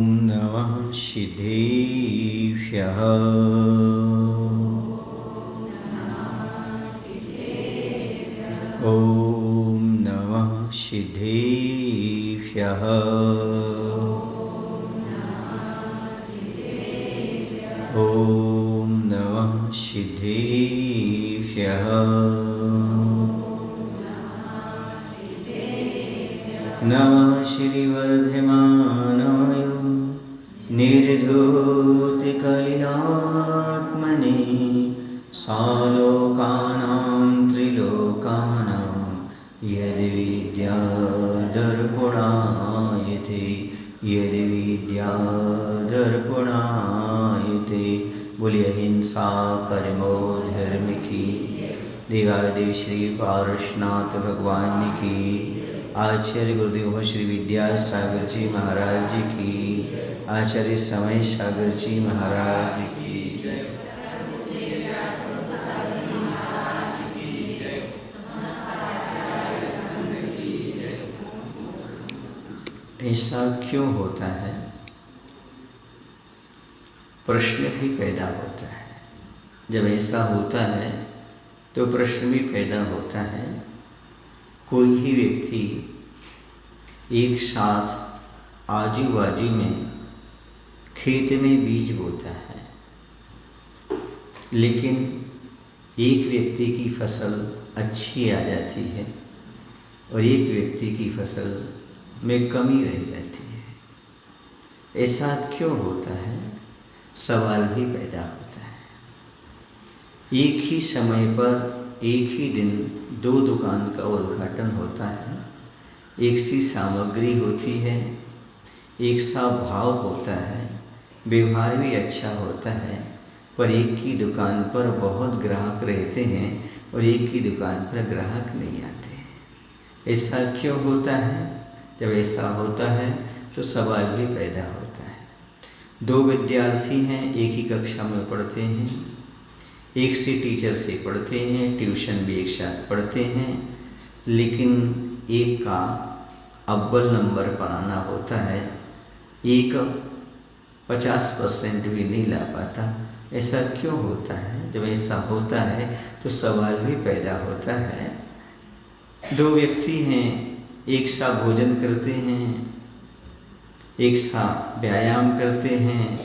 नमः सिद्धेभ्यः। ॐ नमः सिद्धेभ्यः। ॐ नमः सिद्धेभ्यः। नमः श्रीवर्धमानाय निर्धूतिकलिलात्मने सालोकानां त्रिलोकानां यद्विद्यादर्पणायते यद्विद्यादर्पणायते। बोलिए अहिंसा परमो धर्म की। देवादेव श्री पारसनाथ भगवान की। आचार्य गुरुदेव श्री विद्यासागर जी महाराज जी की। आचार्य समय सागर जी महाराज की जय। ऐसा क्यों होता है? प्रश्न भी पैदा होता है। जब ऐसा होता है तो प्रश्न भी पैदा होता है। कोई ही व्यक्ति एक साथ आजू बाजू में खेत में बीज बोता है, लेकिन एक व्यक्ति की फसल अच्छी आ जाती है और एक व्यक्ति की फसल में कमी रह जाती है। ऐसा क्यों होता है? सवाल भी पैदा होता है। एक ही समय पर एक ही दिन दो दुकान का उद्घाटन होता है। एक सी सामग्री होती है, एक सा भाव होता है, व्यवहार भी अच्छा होता है, पर एक की दुकान पर बहुत ग्राहक रहते हैं और एक की दुकान पर ग्राहक नहीं आते। ऐसा क्यों होता है? जब ऐसा होता है तो सवाल भी पैदा होता है। दो विद्यार्थी हैं, एक ही कक्षा में पढ़ते हैं, एक से टीचर से पढ़ते हैं, ट्यूशन भी एक साथ पढ़ते हैं, लेकिन एक का अव्वल नंबर पाना होता है, एक 50% भी नहीं ला पाता। ऐसा क्यों होता है? जब ऐसा होता है तो सवाल भी पैदा होता है। दो व्यक्ति हैं, एक सा भोजन करते हैं, एक सा व्यायाम करते हैं,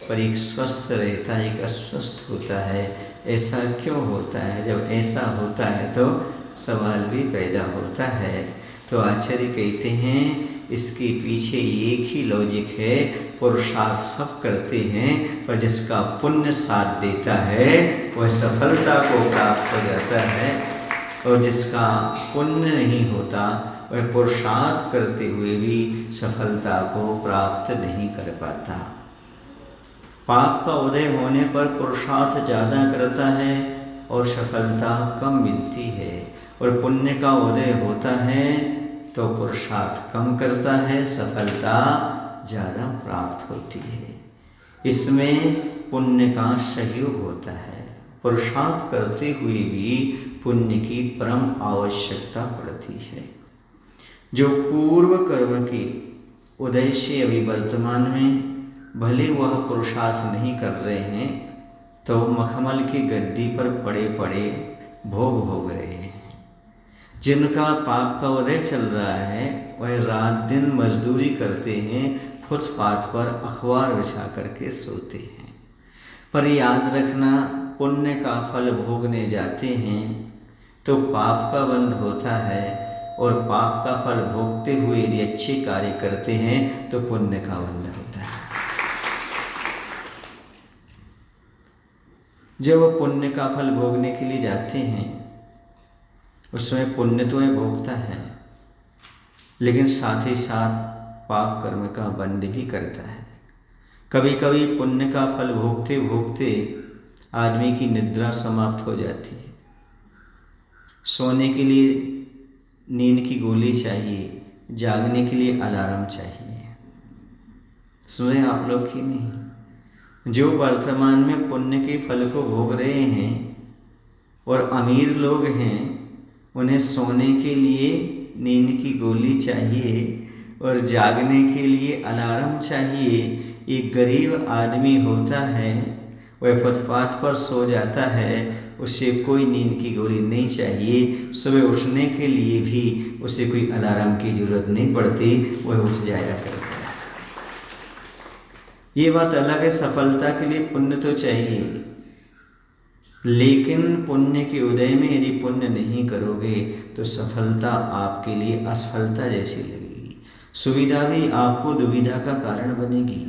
पर एक स्वस्थ रहता है, एक अस्वस्थ होता है। ऐसा क्यों होता है? जब ऐसा होता है तो सवाल भी पैदा होता है। तो आचार्य कहते हैं इसके पीछे एक ही लॉजिक है। पुरुषार्थ सब करते हैं, पर जिसका पुण्य साथ देता है वह सफलता को प्राप्त हो जाता है, और जिसका पुण्य नहीं होता वह पुरुषार्थ करते हुए भी सफलता को प्राप्त नहीं कर पाता। पाप का उदय होने पर पुरुषार्थ ज़्यादा करता है और सफलता कम मिलती है, और पुण्य का उदय होता है तो पुरुषार्थ कम करता है, सफलता ज़्यादा प्राप्त होती है। इसमें पुण्य का सहयोग होता है। पुरुषार्थ करते हुए भी पुण्य की परम आवश्यकता पड़ती है। जो पूर्व कर्म के उदय से अभी वर्तमान में भले वह पुरुषार्थ नहीं कर रहे हैं, तो मखमल की गद्दी पर पड़े पड़े भोग भोग रहे हैं। जिनका पाप का उदय चल रहा है वह रात दिन मजदूरी करते हैं, फुटपाथ पर अखबार बिछा करके सोते हैं। पर याद रखना, पुण्य का फल भोगने जाते हैं तो पाप का बंध होता है, और पाप का फल भोगते हुए यदि अच्छे कार्य करते हैं तो पुण्य का बंध होता है। जब वो पुण्य का फल भोगने के लिए जाते हैं उसमें पुण्य तो वह भोगता है, लेकिन साथ ही साथ पाप कर्म का बंध भी करता है। कभी कभी पुण्य का फल भोगते भोगते आदमी की निद्रा समाप्त हो जाती है। सोने के लिए नींद की गोली चाहिए, जागने के लिए अलार्म चाहिए। सुने आप लोग कि नहीं? जो वर्तमान में पुण्य के फल को भोग रहे हैं और अमीर लोग हैं, उन्हें सोने के लिए नींद की गोली चाहिए, और जागने के लिए अलार्म चाहिए। एक गरीब आदमी होता है, वह फुटपाथ पर सो जाता है, उसे कोई नींद की गोली नहीं चाहिए। सुबह उठने के लिए भी उसे कोई अलार्म की ज़रूरत नहीं पड़ती, वह उठ जाया करता है। ये बात अलग है, सफलता के लिए पुण्य तो चाहिए, लेकिन पुण्य के उदय में यदि पुण्य नहीं करोगे तो सफलता आपके लिए असफलता जैसी लगेगी। सुविधा भी आपको दुविधा का कारण बनेगी।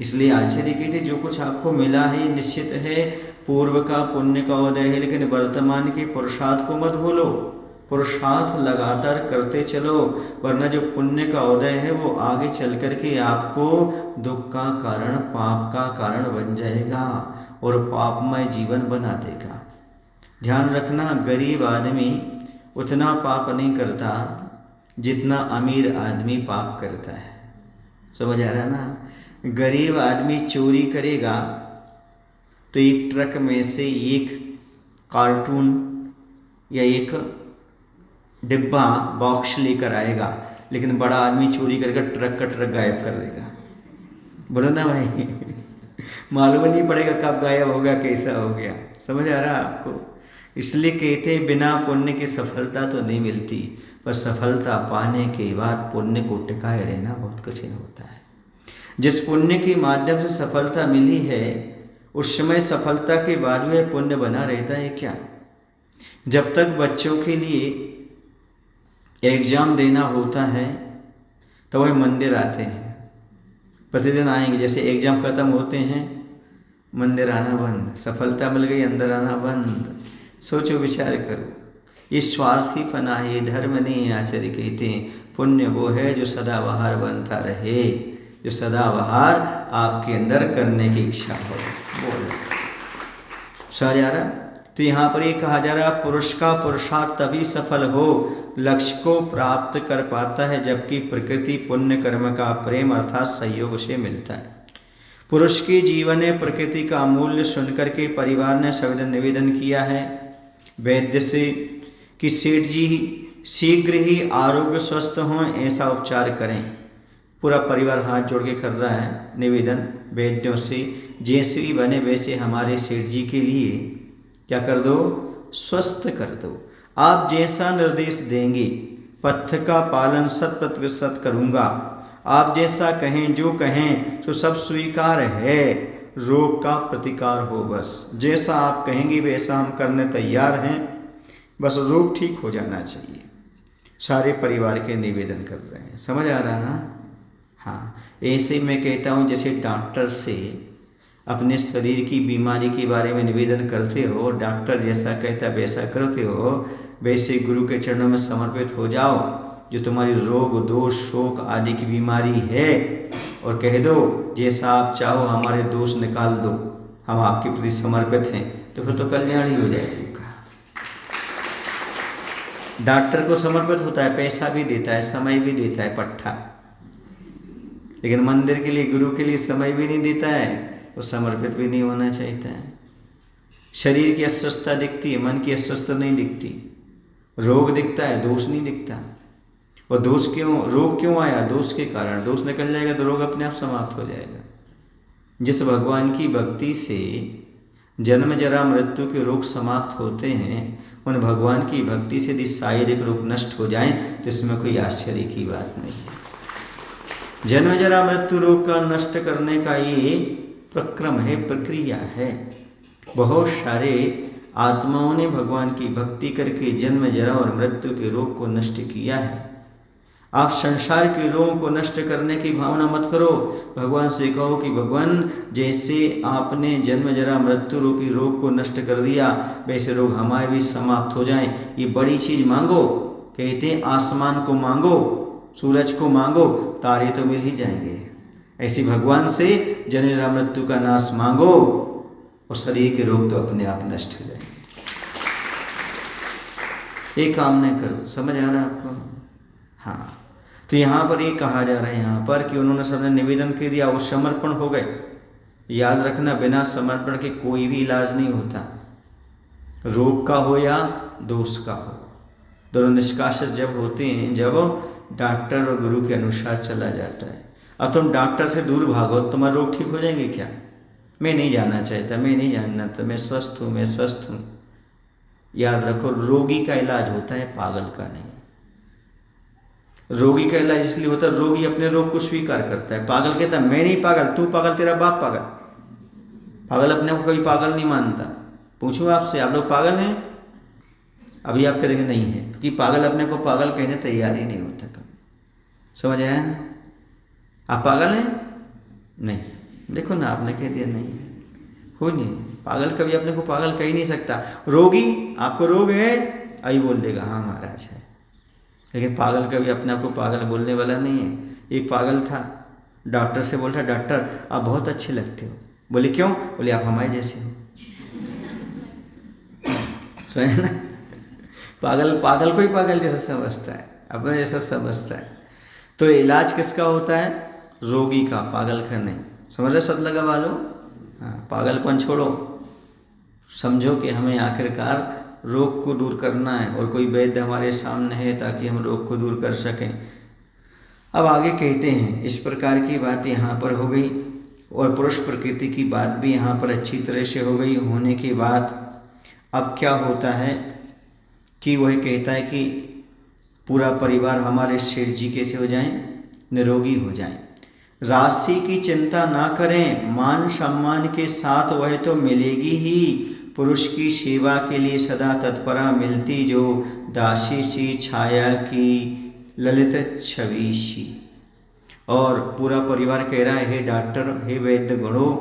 इसलिए आचार्य कहते जो कुछ आपको मिला है निश्चित है पूर्व का पुण्य का उदय है, लेकिन वर्तमान के पुरुषार्थ को मत भूलो। पुरुषार्थ लगातार करते चलो, वरना जो पुण्य का उदय है वो आगे चल कर के आपको दुख का कारण, पाप का कारण बन जाएगा और पापमय जीवन बना देगा। ध्यान रखना, गरीब आदमी उतना पाप नहीं करता जितना अमीर आदमी पाप करता है। समझ आ रहा ना? गरीब आदमी चोरी करेगा तो एक ट्रक में से एक कार्टून या एक डिब्बा बॉक्स लेकर आएगा, लेकिन बड़ा आदमी चोरी करके ट्रक का ट्रक गायब कर देगा। बोलो ना भाई मालूम नहीं पड़ेगा कब गायब हो गया, कैसा हो गया। समझ आ रहा है आपको? इसलिए कहते बिना पुण्य की सफलता तो नहीं मिलती, पर सफलता पाने के बाद पुण्य को टिकाए रहना बहुत कठिन होता है। जिस पुण्य के माध्यम से सफलता मिली है उस समय सफलता के बाद वह पुण्य बना रहता है क्या? जब तक बच्चों के लिए एग्ज़ाम देना होता है तो वह मंदिर आते हैं, प्रतिदिन आएंगे। जैसे एग्ज़ाम ख़त्म होते हैं मंदिर आना बंद, सफलता मिल गई अंदर आना बंद। सोचो, विचार करो, ये स्वार्थी फना है, ये धर्म नहीं है। आचार्य कहते हैं पुण्य वो है जो सदाबहार बनता रहे, जो सदाबहार आपके अंदर करने की इच्छा हो। बोलो समझ आ रहा? तो यहाँ पर ये कहा जा रहा है पुरुष का पुरुषार्थ तभी सफल हो, लक्ष्य को प्राप्त कर पाता है जबकि प्रकृति पुण्य कर्म का प्रेम अर्थात सहयोग से मिलता है। पुरुष के जीवन में प्रकृति का मूल्य सुनकर के परिवार ने संवेदन निवेदन किया है वैद्य से कि सेठ जी शीघ्र ही आरोग्य स्वस्थ हों, ऐसा उपचार करें। पूरा परिवार हाथ जोड़ के कर रहा है निवेदन वैद्यों से, जैसे भी बने वैसे हमारे सेठ जी के लिए क्या कर दो, स्वस्थ कर दो। आप जैसा निर्देश देंगे पथ्य का पालन 100% करूँगा। आप जैसा कहें जो कहें तो सब स्वीकार है, रोग का प्रतिकार हो। बस जैसा आप कहेंगे वैसा हम करने तैयार हैं, बस रोग ठीक हो जाना चाहिए। सारे परिवार के निवेदन कर रहे हैं। समझ आ रहा ना? हाँ, ऐसे मैं कहता हूँ जैसे डॉक्टर से अपने शरीर की बीमारी के बारे में निवेदन करते हो, डॉक्टर जैसा कहता है वैसा करते हो, वैसे गुरु के चरणों में समर्पित हो जाओ। जो तुम्हारी रोग दोष शोक आदि की बीमारी है और कह दो जैसा आप चाहो हमारे दोष निकाल दो, हम आपके प्रति समर्पित हैं, तो फिर तो कल्याण ही हो जाए जीवका। डॉक्टर को समर्पित होता है, पैसा भी देता है, समय भी देता है, पट्ठा, लेकिन मंदिर के लिए गुरु के लिए समय भी नहीं देता है, वो समर्पित भी नहीं होना चाहता है। शरीर की अस्वस्थता दिखती है, मन की अस्वस्थता नहीं दिखती, रोग दिखता है, दोष नहीं दिखता। और दोष क्यों, रोग क्यों आया? दोष के कारण। दोष निकल जाएगा तो रोग अपने आप समाप्त हो जाएगा। जिस भगवान की भक्ति से जन्म जरा मृत्यु के रोग समाप्त होते हैं, उन भगवान की भक्ति से यदि शारीरिक रोग नष्ट हो जाएं तो इसमें कोई आश्चर्य की बात नहीं है। जन्म जरा मृत्यु रोग का नष्ट करने का ये प्रक्रम है, प्रक्रिया है। बहुत सारे आत्माओं ने भगवान की भक्ति करके जन्म जरा और मृत्यु के रोग को नष्ट किया है। आप संसार के रोगों को नष्ट करने की भावना मत करो, भगवान से कहो कि भगवान जैसे आपने जन्म जरा मृत्यु रूपी रोग को नष्ट कर दिया वैसे रोग हमारे भी समाप्त हो जाएं। ये बड़ी चीज़ मांगो, कहते हैं आसमान को मांगो, सूरज को मांगो, तारे तो मिल ही जाएंगे। ऐसी भगवान से जन्म जरा मृत्यु का नाश मांगो और शरीर के रोग तो अपने आप नष्ट हो जाएंगे। एक काम नहीं करो। समझ आ रहा है आपको? हाँ, तो यहाँ पर ये कहा जा रहा है यहाँ पर कि उन्होंने सबने निवेदन कर दिया, वो समर्पण हो गए। याद रखना, बिना समर्पण के कोई भी इलाज नहीं होता, रोग का हो या दोष का हो। दोनों निष्कासित जब होते हैं, जब डॉक्टर और गुरु के अनुसार चला जाता है। अब तुम डॉक्टर से दूर भागो तो तुम्हारे रोग ठीक हो जाएंगे क्या? मैं नहीं जाना चाहता, मैं नहीं जानना, तो मैं स्वस्थ हूँ, मैं स्वस्थ हूँ। याद रखो, रोगी का इलाज होता है, पागल का नहीं। रोगी का इलाज इसलिए होता है, रोगी अपने रोग को स्वीकार करता है। पागल कहता है मैं नहीं पागल, तू पागल, तेरा बाप पागल। पागल अपने को कभी पागल नहीं मानता। पूछूं आपसे, आप लोग पागल हैं? अभी आप कहेंगे नहीं है, क्योंकि पागल अपने को पागल कहने तैयार ही नहीं होता कभी। समझ आया ना? आप पागल हैं? नहीं। देखो ना, आपने कह दिया नहीं है, हो नहीं। पागल कभी अपने को पागल कह ही नहीं सकता। रोगी, आपको रोग है, अभी बोल देगा हाँ महाराज है, लेकिन पागल कभी अपने आप को पागल बोलने वाला नहीं है। एक पागल था, डॉक्टर से बोल रहा, डॉक्टर आप बहुत अच्छे लगते हो। बोले क्यों? बोले आप हमारे जैसे हो। सुने ना, पागल को ही पागल जैसा समझता है, अपने जैसा समझता है। तो इलाज किसका होता है? रोगी का, पागल का नहीं। समझ रहे सत लगा वालों? हाँ, पागलपन छोड़ो, समझो कि हमें आखिरकार रोग को दूर करना है और कोई वैद्य हमारे सामने है ताकि हम रोग को दूर कर सकें। अब आगे कहते हैं, इस प्रकार की बात यहाँ पर हो गई और पुरुष प्रकृति की बात भी यहाँ पर अच्छी तरह से हो गई। होने के बाद अब क्या होता है कि वह कहता है कि पूरा परिवार हमारे सेठ जी कैसे हो जाएं? निरोगी हो जाएं। राशि की चिंता ना करें, मान सम्मान के साथ वह तो मिलेगी ही। पुरुष की सेवा के लिए सदा तत्परा मिलती जो दासी सी छाया की ललित छवि सी। और पूरा परिवार कह रहा है, हे डॉक्टर, हे वैद्य गणों,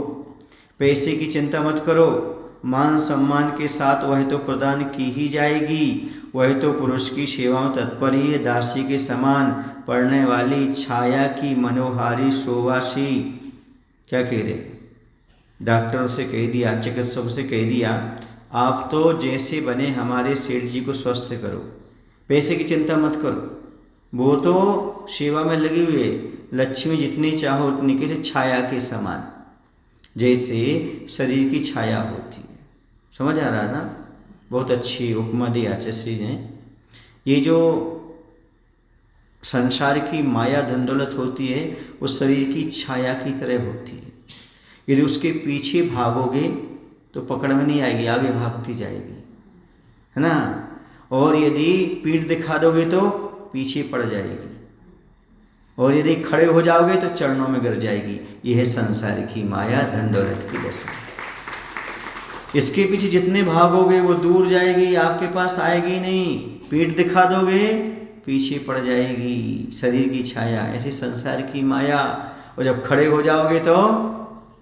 पैसे की चिंता मत करो, मान सम्मान के साथ वह तो प्रदान की ही जाएगी। वह तो पुरुष की सेवा में तत्पर ही है, दासी के समान पढ़ने वाली छाया की मनोहारी शोभासी। क्या कह रहे? डॉक्टरों से कह दिया, चिकित्सकों से कह दिया, आप तो जैसे बने हमारे सेठ जी को स्वस्थ करो, पैसे की चिंता मत करो, वो तो सेवा में लगी हुई है। लक्ष्मी जितनी चाहो उतनी, कैसे? छाया के समान, जैसे शरीर की छाया होती है। समझ आ रहा है ना? बहुत अच्छी उपमा दी आचार्य ने। ये जो संसार की माया धन दौलत होती है, वो शरीर की छाया की तरह होती है। यदि उसके पीछे भागोगे तो पकड़ में नहीं आएगी, आगे भागती जाएगी, है ना? और यदि पीठ दिखा दोगे तो पीछे पड़ जाएगी, और यदि खड़े हो जाओगे तो चरणों में गिर जाएगी। यह है संसार की माया, धन दौलत की दशा। इसके पीछे जितने भागोगे वो दूर जाएगी, आपके पास आएगी नहीं। पीठ दिखा दोगे पीछे पड़ जाएगी, शरीर की छाया, ऐसी संसार की माया। और जब खड़े हो जाओगे तो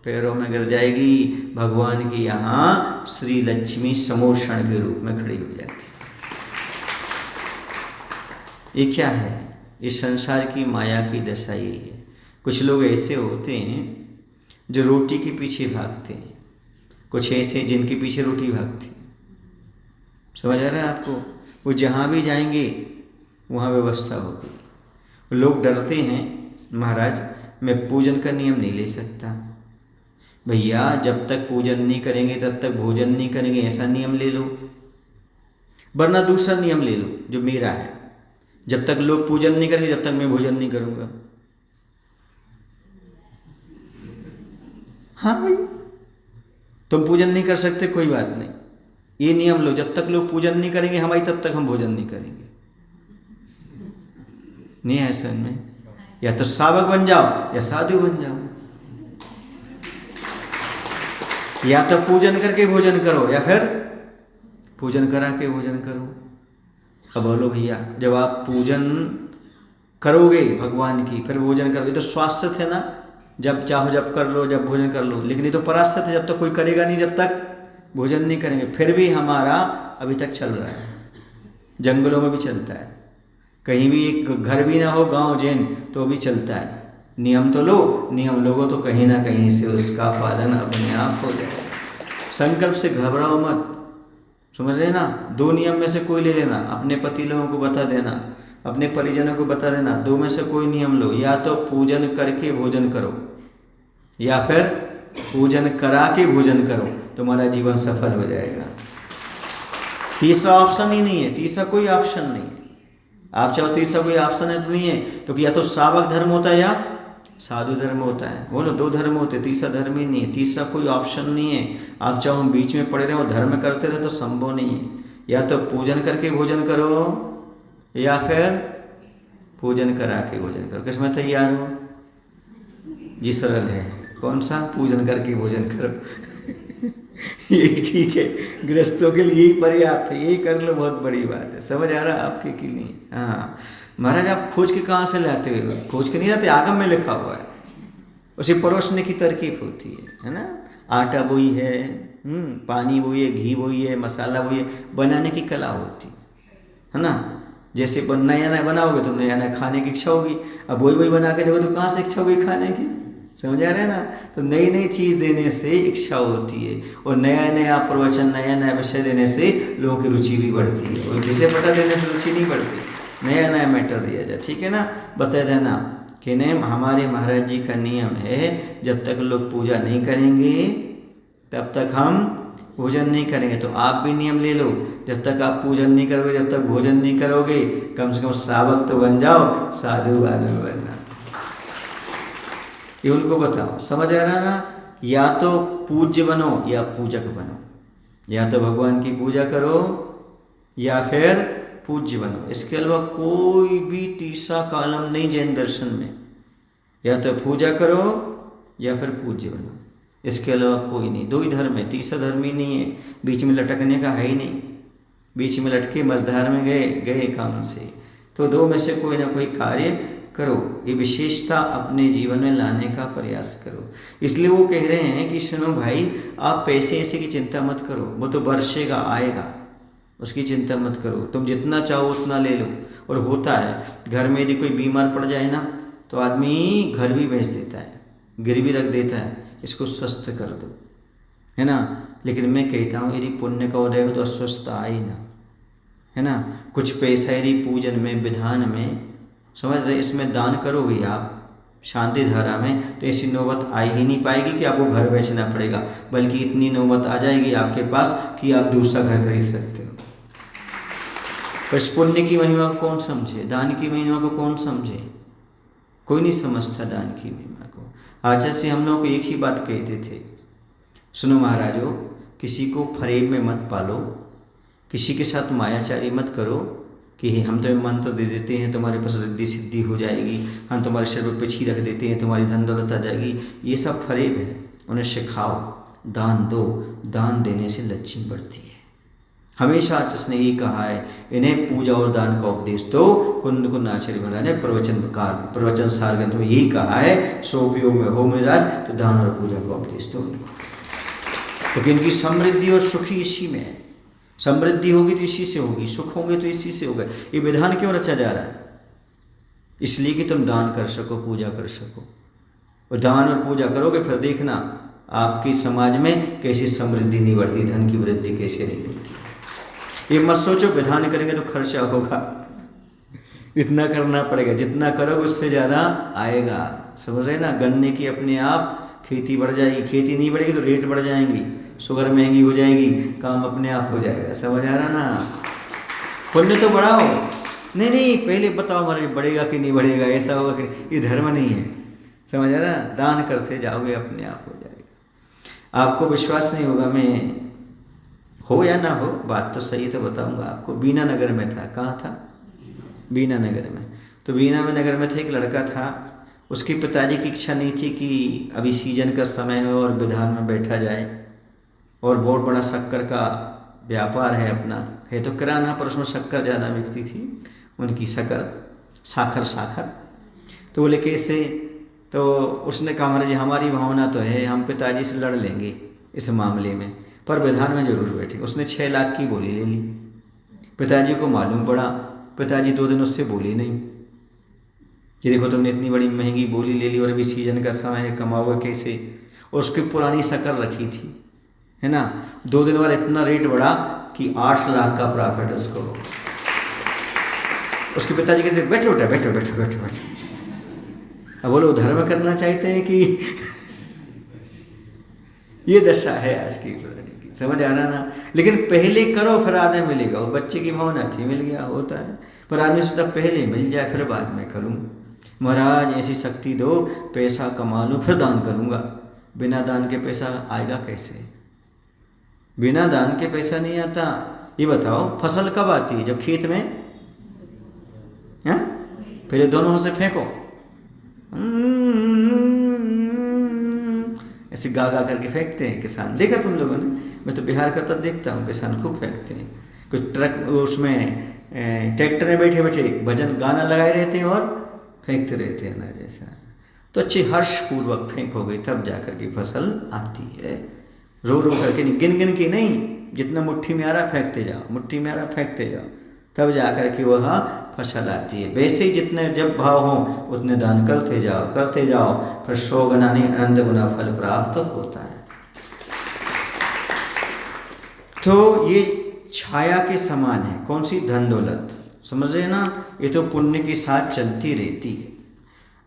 पैरों में गिर जाएगी। भगवान की यहाँ श्री लक्ष्मी समोषण के रूप में खड़ी हो जाती। ये क्या है? इस संसार की माया की दशा यही है। कुछ लोग ऐसे होते हैं जो रोटी के पीछे भागते हैं, कुछ ऐसे जिनके पीछे रोटी भागती। समझ आ रहा है आपको? वो जहाँ भी जाएंगे वहाँ व्यवस्था होगी। लोग डरते हैं, महाराज मैं पूजन का नियम नहीं ले सकता। भैया जब तक पूजन नहीं करेंगे तब तक भोजन नहीं करेंगे, ऐसा नियम ले लो, वरना दूसरा नियम ले लो जो मेरा है, जब तक लोग पूजन नहीं करेंगे जब तक मैं भोजन नहीं करूँगा। हाँ भाई, तुम पूजन नहीं कर सकते, कोई बात नहीं, ये नियम लो, जब तक लोग पूजन नहीं करेंगे हमारी तब तक हम भोजन नहीं करेंगे। नहीं है समझ में? या तो सावक बन जाओ या साधु बन जाओ, या तो पूजन करके भोजन करो या फिर पूजन करा के भोजन करो। अब बोलो भैया, जब आप पूजन करोगे भगवान की फिर भोजन करोगे तो स्वास्थ्य है ना, जब चाहो जब कर लो, जब भोजन कर लो। लेकिन ये तो पराश्चित है, जब तक कोई करेगा नहीं जब तक भोजन नहीं करेंगे। फिर भी हमारा अभी तक चल रहा है, जंगलों में भी चलता है, कहीं भी एक घर भी ना हो गांव जैन तो भी चलता है। नियम तो लो, नियम लोगो तो कहीं ना कहीं से उसका पालन अपने आप हो जाए। संकल्प से घबराओ मत, समझ रहे ना? दो नियम में से कोई ले लेना, अपने पति लोगों को बता देना, अपने परिजनों को बता देना, दो में से कोई नियम लो। या तो पूजन करके भोजन करो या फिर पूजन करा के भोजन करो, तुम्हारा जीवन सफल हो जाएगा। तीसरा ऑप्शन ही नहीं है, तीसरा कोई ऑप्शन नहीं है। आप चाहो तीसरा कोई ऑप्शन है तो नहीं है, क्योंकि या तो सावक धर्म होता है या साधु धर्म होता है। बोलो दो धर्म होते, तीसरा धर्म ही नहीं है, तीसरा कोई ऑप्शन नहीं है। आप चाहो बीच में पड़े रहे और धर्म करते रहे तो संभव नहीं है। या तो पूजन करके भोजन करो या फिर पूजन करा के भोजन करो। किसमें तैयार हो जी? सरल है। कौन सा? पूजन करके भोजन करो यही ठीक है, गृहस्थों के लिए यही पर्याप्त है, यही कर लो, बहुत बड़ी बात है। समझ आ रहा है आपके कि नहीं? हाँ महाराज, आप खोज के कहाँ से लाते हो? खोज के नहीं लाते, आगम में लिखा हुआ है। उसे परोसने की तरकीब होती है ना। आटा वही है, पानी वही है, घी वही है, मसाला वही है, बनाने की कला होती है ना। जैसे नया नया बनाओगे तो नया नया खाने की इच्छा होगी, अब वही बना के देखो तो कहाँ से इच्छा होगी खाने की? समझ आ रहा है ना। तो नई नई चीज़ देने से इच्छा होती है, और नया नया प्रवचन, नया नया विषय देने से लोगों की रुचि भी बढ़ती है, और विषय पटा देने से रुचि नहीं बढ़ती। नया नया मैटर दिया जाए, ठीक है ना। बता देना कि नहीं, हमारे महाराज जी का नियम है, जब तक लोग पूजा नहीं करेंगे तब तक हम भोजन नहीं करेंगे। तो आप भी नियम ले लो, जब तक आप पूजन नहीं करोगे, जब तक भोजन नहीं करोगे, कम से कम सावक तो बन जाओ, साधु वाधु बनना। ये उनको बताओ। समझ आ रहा ना। या तो पूज्य बनो या पूजक बनो, या तो भगवान की पूजा करो या फिर पूज्य बनो। इसके अलावा कोई भी तीसरा कॉलम नहीं जैन दर्शन में। या तो पूजा करो या फिर पूज्य बनो, इसके अलावा कोई नहीं। दो ही धर्म है, तीसरा धर्म ही नहीं है। बीच में लटकने का है ही नहीं, बीच में लटके मझधार में गए काम से। तो दो में से कोई ना कोई कार्य करो, ये विशेषता अपने जीवन में लाने का प्रयास करो। इसलिए वो कह रहे हैं कि सुनो भाई, आप पैसे ऐसे की चिंता मत करो, वो तो बरसेगा आएगा, उसकी चिंता मत करो। तुम जितना चाहो उतना ले लो। और होता है घर में यदि कोई बीमार पड़ जाए ना, तो आदमी घर भी बेच देता है, गिरवी रख देता है, इसको स्वस्थ कर दो, है ना। लेकिन मैं कहता हूँ यदि पुण्य का उदय हो तो अस्वस्थ आए ना, है ना। कुछ पैसा यदि पूजन में, विधान में, समझ रहे, इसमें दान करोगे आप शांति धारा में, तो ऐसी नौबत आ ही नहीं पाएगी कि आपको घर बेचना पड़ेगा, बल्कि इतनी नौबत आ जाएगी आपके पास कि आप दूसरा घर खरीद सकते हो। पर इस पुण्य की महिमा को कौन समझे? दान की महिमा को कौन समझे? कोई नहीं समझता दान की महिमा को। आचार्य से हम लोग को एक ही बात कहते थे, सुनो महाराजों, किसी को फरेब में मत पालो, किसी के साथ मायाचारी मत करो कि हम तुम्हें मंत्र दे देते हैं, तुम्हारे पास रिद्धि सिद्धि हो जाएगी, हम तुम्हारे सिर पर पिछी रख देते हैं, तुम्हारी धन दौलत आ जाएगी। ये सब फरेब है। उन्हें सिखाओ, दान दो, दान देने से लक्ष्मी बढ़ती है। हमेशा जिसने ये कहा है, इन्हें पूजा और दान का उपदेश दो। कुंद कुंद आचार्य महाराज ने प्रवचन सार ग्रंथ में यही कहा है, सोपयोग में हो मिजाज तो दान और पूजा का उपदेश दो उनको, क्योंकि इनकी समृद्धि और सुखी इसी में है। समृद्धि होगी तो इसी से होगी, सुख होंगे तो इसी से होगा। ये विधान क्यों रचा जा रहा है? इसलिए कि तुम दान कर सको, पूजा कर सको। और दान और पूजा करोगे, फिर देखना आपकी समाज में कैसी समृद्धि नहीं बढ़ती, धन की वृद्धि कैसे नहीं होती। ये मत सोचो विधान करेंगे तो खर्चा होगा, इतना करना पड़ेगा, जितना करोगे उससे ज़्यादा आएगा। समझ रहे ना। गन्ने की अपने आप खेती बढ़ जाएगी, खेती नहीं बढ़ेगी तो रेट बढ़ जाएंगी, शुगर महंगी हो जाएगी, काम अपने आप हो जाएगा। समझ आ रहा ना। पुण्य तो बढ़ाओ, नहीं पहले बताओ हमारे बढ़ेगा कि नहीं बढ़ेगा, ऐसा होगा कि, ये धर्म नहीं है। समझ आ रहा। दान करते जाओगे अपने आप हो जाएगा। आपको विश्वास नहीं होगा, मैं हो या ना हो, बात तो सही तो बताऊंगा आपको। बीना नगर में था। कहाँ था? बीना नगर में। तो बीना में नगर में था एक लड़का था, उसके पिताजी की इच्छा नहीं थी कि अभी सीजन का समय हो और विधान में बैठा जाए, और बहुत बड़ा शक्कर का व्यापार है अपना, है तो किराना, पर उसमें शक्कर ज़्यादा बिकती थी उनकी, साखर। तो बोले कैसे? तो उसने कहा महाराज जी हमारी भावना तो है, हम पिताजी से लड़ लेंगे इस मामले में, पर विधान में जरूर बैठे। उसने 6 लाख की बोली ले ली। पिताजी को मालूम पड़ा, पिताजी 2 दिन उससे बोले नहीं कि देखो तुमने इतनी बड़ी महंगी बोली ले ली और अभी सीजन का समय है, कमाओगे कैसे? और उसकी पुरानी शक्कर रखी थी, है ना। 2 दिन बाद इतना रेट बढ़ा कि 8 लाख का प्रॉफिट उसको। उसके पिताजी कहते बैठो बेटा, बैठो। अब वो लोग धर्म करना चाहते हैं कि ये दशा है आज की पुरानी की। समझ आ रहा ना। लेकिन पहले करो फिर आधे मिलेगा। वो बच्चे की भावना थी, मिल गया, होता है। पर आदमी सोचता पहले मिल जाए फिर बाद में करूं। महाराज ऐसी शक्ति दो, पैसा कमा लूं फिर दान करूंगा। बिना दान के पैसा आएगा कैसे? बिना दान के पैसा नहीं आता। ये बताओ फसल कब आती है? जब खेत में है, फिर दोनों हाथ से फेंको, ऐसे गा गा करके फेंकते हैं किसान। देखा तुम लोगों ने? मैं तो बिहार का तब देखता हूँ, किसान खूब फेंकते हैं। कुछ ट्रक उसमें ट्रैक्टर में बैठे बैठे भजन गाना लगाए रहते हैं और फेंकते रहते हैं ना जैसा। तो अच्छी हर्षपूर्वक फेंकोगे तब जाकर के फसल आती है। रो रो करके नहीं, गिन गिन के नहीं, जितना मुट्ठी में आ रहा फेंकते जाओ, मुट्ठी में आ रहा फेंकते जाओ, तब जाकर के वह फसल आती है। वैसे ही जितने जब भाव हो उतने दान करते जाओ, फिर 100 गुना नहीं अनंत गुना फल प्राप्त होता है। तो ये छाया के समान है। कौन सी? धन दौलत। समझ रहे ना? ये तो पुण्य के साथ चलती रहती है।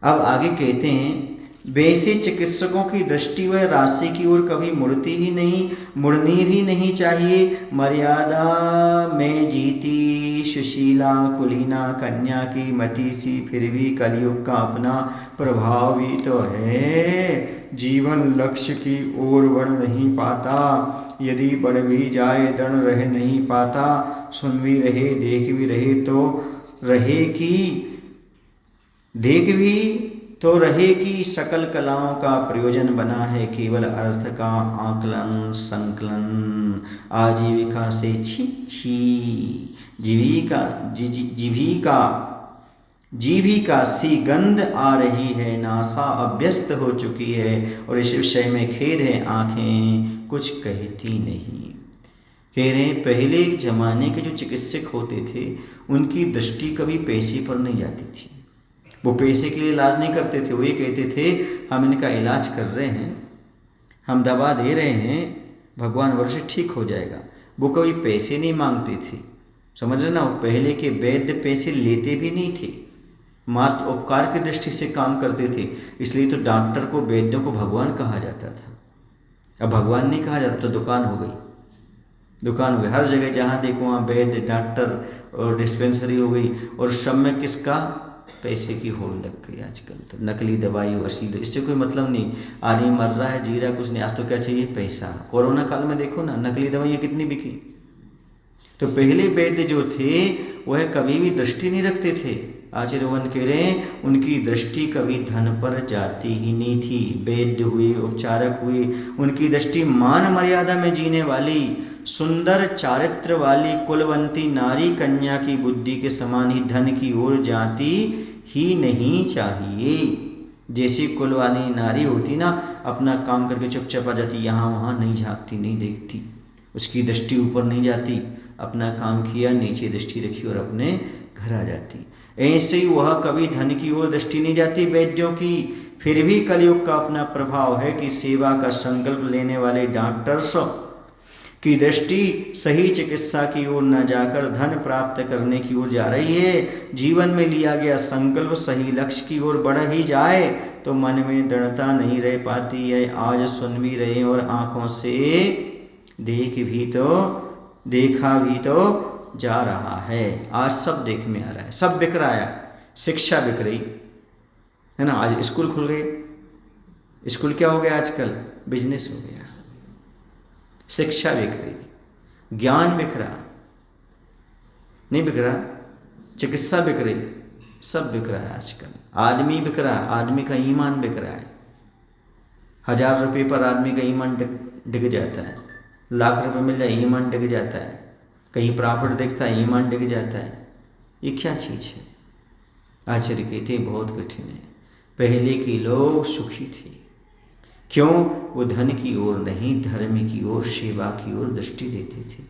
अब आगे कहते हैं, वैसे चिकित्सकों की दृष्टि व राशि की ओर कभी मुड़ती ही नहीं, मुड़नी भी नहीं चाहिए। मर्यादा में जीती सुशीला कुलीना कन्या की मति सी, फिर भी कलयुग का अपना प्रभाव भी तो है। जीवन लक्ष्य की ओर बढ़ नहीं पाता, यदि बढ़ भी जाए दृढ़ रह नहीं पाता। सुन भी रहे देख भी रहे तो रहे कि देख भी तो रहे कि सकल कलाओं का प्रयोजन बना है केवल अर्थ का आकलन संकलन। आजीविका से छी जीविका सी गंध आ रही है, नासा अभ्यस्त हो चुकी है और इस विषय में खेद है आंखें कुछ कहती नहीं। कह रहे हैं पहले जमाने के जो चिकित्सक होते थे उनकी दृष्टि कभी पैसे पर नहीं जाती थी। वो पैसे के लिए इलाज नहीं करते थे। वो ये कहते थे हम इनका इलाज कर रहे हैं, हम दवा दे रहे हैं, भगवान वर्ष ठीक हो जाएगा। वो कभी पैसे नहीं मांगते थे। समझ रहे ना? पहले के वैद्य पैसे लेते भी नहीं थे, मात्र उपकार की दृष्टि से काम करते थे। इसलिए तो डॉक्टर को, वैद्यों को भगवान कहा जाता था। अब भगवान नहीं कहा जाता तो दुकान हो गई। हर जगह जहाँ देखो वहाँ वैद्य, डॉक्टर और डिस्पेंसरी हो गई। और सब में किसका? पैसे की होड़ लग गई आजकल। तो नकली दवाई वसीले, इससे कोई मतलब नहीं। आदमी मर रहा है, जी रहा, कुछ नहीं, आज तो क्या चाहिए? पैसा। कोरोना काल में देखो ना, नकली दवाइयाँ कितनी बिकी। तो पहले वैद्य जो थे वह कभी भी दृष्टि नहीं रखते थे। आचार्य भगवान कह रहे हैं उनकी दृष्टि कभी धन पर जाती ही नहीं थी। वैद्य हुए, उपचारक हुए, उनकी दृष्टि मान मर्यादा में जीने वाली, सुंदर चारित्र वाली कुलवंती नारी कन्या की बुद्धि के समान ही धन की ओर जाती ही नहीं चाहिए। जैसी कुलवानी नारी होती ना, अपना काम करके चुपचाप आ जाती, यहाँ वहाँ नहीं झांकती, नहीं देखती, उसकी दृष्टि ऊपर नहीं जाती, अपना काम किया, नीचे दृष्टि रखी और अपने घर आ जाती। ऐसे ही वह कभी धन की ओर दृष्टि नहीं जाती वैद्यों की। फिर भी कलयुग का अपना प्रभाव है कि सेवा का संकल्प लेने वाले डॉक्टर्स की दृष्टि सही चिकित्सा की ओर न जाकर धन प्राप्त करने की ओर जा रही है। जीवन में लिया गया संकल्प सही लक्ष्य की ओर बढ़ ही जाए तो मन में दृढ़ता नहीं रह पाती है। आज सुन भी रहे और आंखों से देखा भी तो जा रहा है। आज सब देख में आ रहा है, सब बिक रहा है। शिक्षा बिक रही है ना। आज स्कूल खुल गए, स्कूल क्या हो गया आजकल? बिजनेस हो गया। शिक्षा बिक रही, ज्ञान बिक रहा, नहीं बिक रहा? चिकित्सा बिक रही, सब बिक रहा है आजकल। आदमी बिक रहा है, आदमी का ईमान बिक रहा है। 1000 रुपये पर आदमी का ईमान डिग जाता है, लाख रुपए मिल जाए ईमान डिग जाता है, कहीं प्रॉफिट दिखता है ईमान डिग जाता है। ये क्या चीज़ है? आचार्य कहते बहुत कठिन है। पहले के लोग सुखी थे, क्यों? वो धन की ओर नहीं, धर्म की ओर, सेवा की ओर दृष्टि देते थे।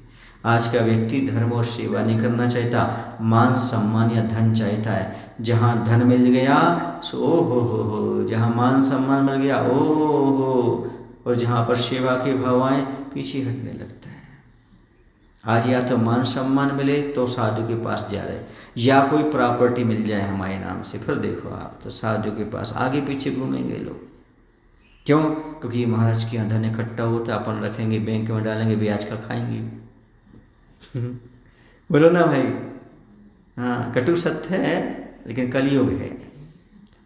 आज का व्यक्ति धर्म और सेवा नहीं करना चाहता, मान सम्मान या धन चाहता है। जहाँ धन मिल गया सो ओ हो, जहाँ मान सम्मान मिल गया ओ हो, और जहाँ पर सेवा के भाव आए पीछे हटने लगता है। आज या तो मान सम्मान मिले तो साधु के पास जा रहे, या कोई प्रॉपर्टी मिल जाए हमारे नाम से, फिर देखो आप तो साधु के पास आगे पीछे घूमेंगे लोग। क्यों? क्योंकि महाराज के यहाँ धन इकट्ठा होता, अपन रखेंगे बैंक में डालेंगे, ब्याज का खाएंगे। बोलो ना भाई, हाँ, कटु सत्य है लेकिन कलयुग है,